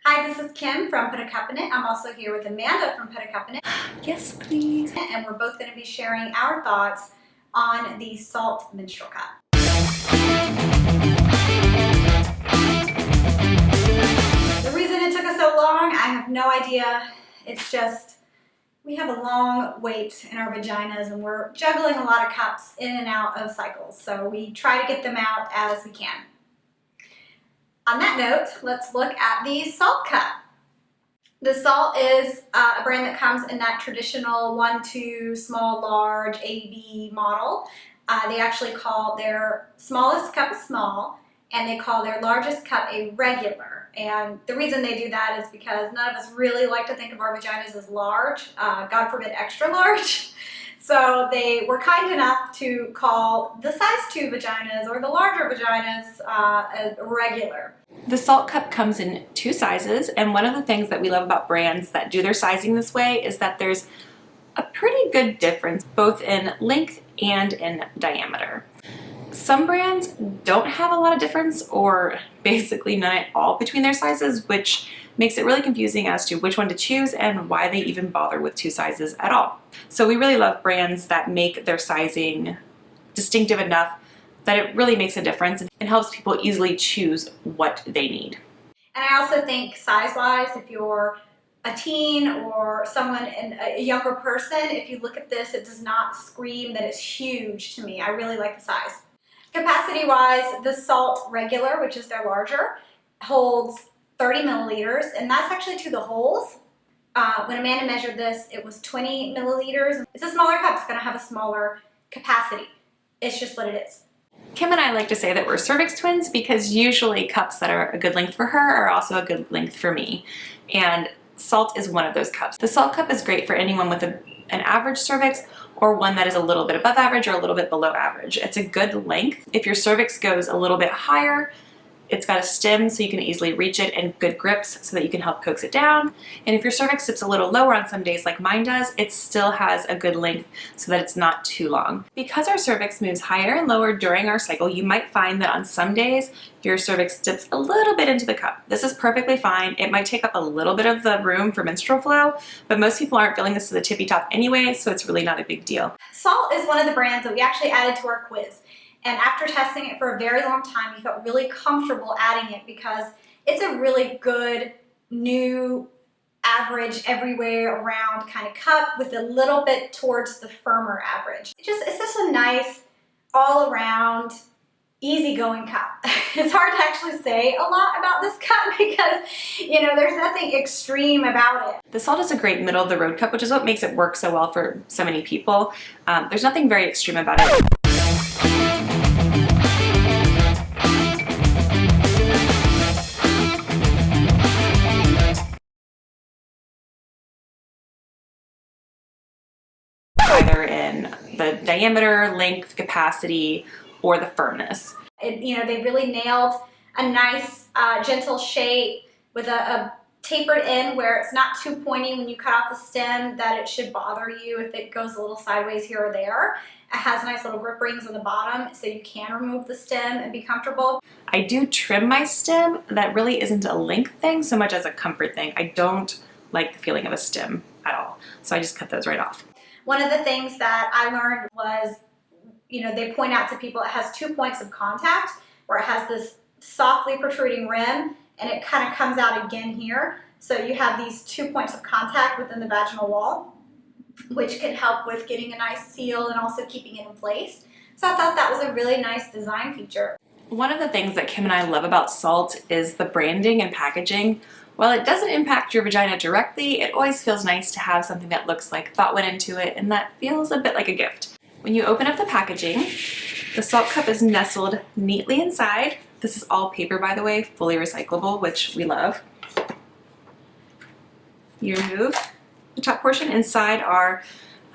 Hi, this is Kim from Put a Cup in It. I'm also here with Amanda from Put a Cup in It. Yes, please. And we're both going to be sharing our thoughts on the Saalt Menstrual Cup. The reason it took us so long, I have no idea. It's just, we have a long wait in our vaginas and we're juggling a lot of cups in and out of cycles. So we try to get them out as we can. On that note, let's look at the Saalt Cup. The Saalt is a brand that comes in that traditional 1-2 small, large AB model. They actually call their smallest cup a small, and they call their largest cup a regular. And the reason they do that is because none of us really like to think of our vaginas as large, God forbid extra large. So they were kind enough to call the size 2 vaginas or the larger vaginas a regular. The Saalt Cup comes in 2 sizes, and one of the things that we love about brands that do their sizing this way is that there's a pretty good difference both in length and in diameter. Some brands don't have a lot of difference or basically none at all between their sizes, which makes it really confusing as to which one to choose and why they even bother with 2 sizes at all. So we really love brands that make their sizing distinctive enough that it really makes a difference and helps people easily choose what they need. And I also think size-wise, if you're a teen or someone, a younger person, if you look at this, it does not scream that it's huge to me. I really like the size. Capacity-wise, the Saalt regular, which is their larger, holds 30 milliliters, and that's actually to the holes. When Amanda measured this, it was 20 milliliters. It's a smaller cup, it's gonna have a smaller capacity. It's just what it is. Kim and I like to say that we're cervix twins because usually cups that are a good length for her are also a good length for me. And Saalt is one of those cups. The Saalt Cup is great for anyone with an average cervix or one that is a little bit above average or a little bit below average. It's a good length. If your cervix goes a little bit higher, it's got a stem so you can easily reach it and good grips so that you can help coax it down. And if your cervix dips a little lower on some days like mine does, it still has a good length so that it's not too long. Because our cervix moves higher and lower during our cycle, you might find that on some days your cervix dips a little bit into the cup. This is perfectly fine. It might take up a little bit of the room for menstrual flow, but most people aren't feeling this to the tippy top anyway, so it's really not a big deal. Saalt is one of the brands that we actually added to our quiz. And after testing it for a very long time, we felt really comfortable adding it because it's a really good, new, average, everywhere around kind of cup with a little bit towards the firmer average. It's just a nice, all around, easygoing cup. It's hard to actually say a lot about this cup because, you know, there's nothing extreme about it. The Saalt is a great middle of the road cup, which is what makes it work so well for so many people. There's nothing very extreme about it. Either in the diameter, length, capacity, or the firmness. You know, they really nailed a nice, gentle shape with a tapered end where it's not too pointy when you cut off the stem that it should bother you if it goes a little sideways here or there. It has nice little grip rings on the bottom so you can remove the stem and be comfortable. I do trim my stem. That really isn't a length thing so much as a comfort thing. I don't like the feeling of a stem at all, so I just cut those right off. One of the things that I learned was, you know, they point out to people it has 2 points of contact where it has this softly protruding rim and it kind of comes out again here. So you have these 2 points of contact within the vaginal wall, which can help with getting a nice seal and also keeping it in place. So I thought that was a really nice design feature. One of the things that Kim and I love about Saalt is the branding and packaging. While it doesn't impact your vagina directly, it always feels nice to have something that looks like thought went into it and that feels a bit like a gift. When you open up the packaging, the Saalt Cup is nestled neatly inside. This is all paper, by the way, fully recyclable, which we love. You remove the top portion. Inside are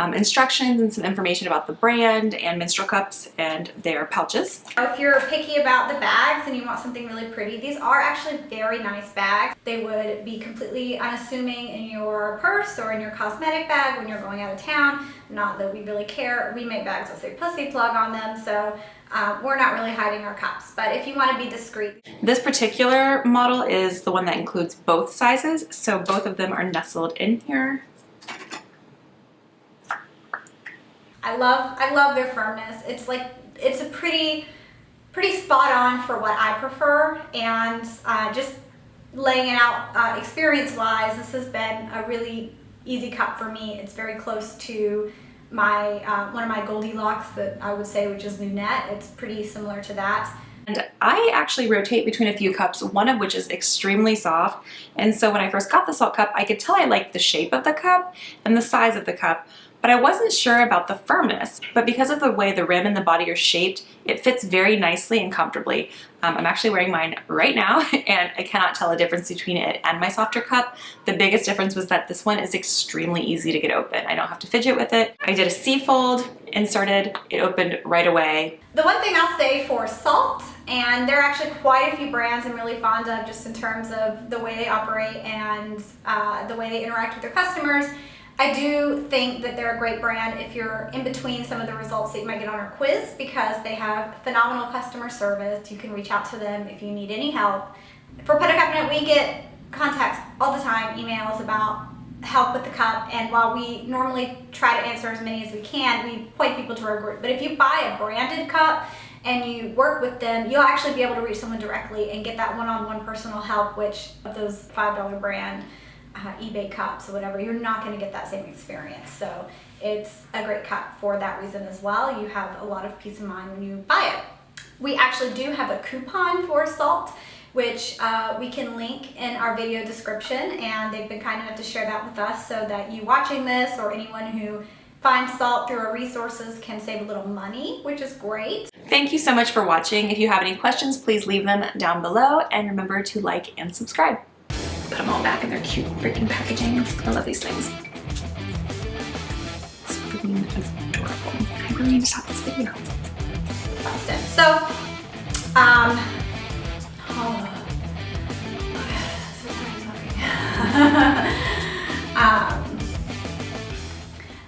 instructions and some information about the brand and menstrual cups and their pouches. If you're picky about the bags and you want something really pretty, these are actually very nice bags. They would be completely unassuming in your purse or in your cosmetic bag when you're going out of town. Not that we really care. We make bags that say pussy plug on them, so we're not really hiding our cups. But if you want to be discreet. This particular model is the one that includes both sizes, so both of them are nestled in here. I love their firmness. It's a pretty spot on for what I prefer, and just laying it out experience-wise, this has been a really easy cup for me. It's very close to my one of my Goldilocks that I would say, which is Lunette. It's pretty similar to that. And I actually rotate between a few cups, one of which is extremely soft. And so when I first got the Saalt cup, I could tell I liked the shape of the cup and the size of the cup, but I wasn't sure about the firmness. But because of the way the rim and the body are shaped, it fits very nicely and comfortably. I'm actually wearing mine right now, and I cannot tell a difference between it and my softer cup. The biggest difference was that this one is extremely easy to get open. I don't have to fidget with it. I did a C-fold, inserted, it opened right away. The one thing I'll say for Saalt, and there are actually quite a few brands I'm really fond of just in terms of the way they operate and the way they interact with their customers, I do think that they're a great brand if you're in between some of the results that you might get on our quiz, because they have phenomenal customer service. You can reach out to them if you need any help. For Put a Cup in It, we get contacts all the time, emails about help with the cup, and while we normally try to answer as many as we can, we point people to our group. But if you buy a branded cup and you work with them, you'll actually be able to reach someone directly and get that one-on-one personal help, which of those $5 brand eBay cups or whatever, you're not going to get that same experience. So it's a great cup for that reason as well. You have a lot of peace of mind when you buy it. We actually do have a coupon for Saalt, which we can link in our video description, and they've been kind enough to share that with us so that you watching this or anyone who finds Saalt through our resources can save a little money, which is great. Thank you so much for watching. If you have any questions, please leave them down below, and remember to like and subscribe. Put them all back in their cute freaking packaging. I love these things. It's freaking adorable. I really need to stop this video. So, oh,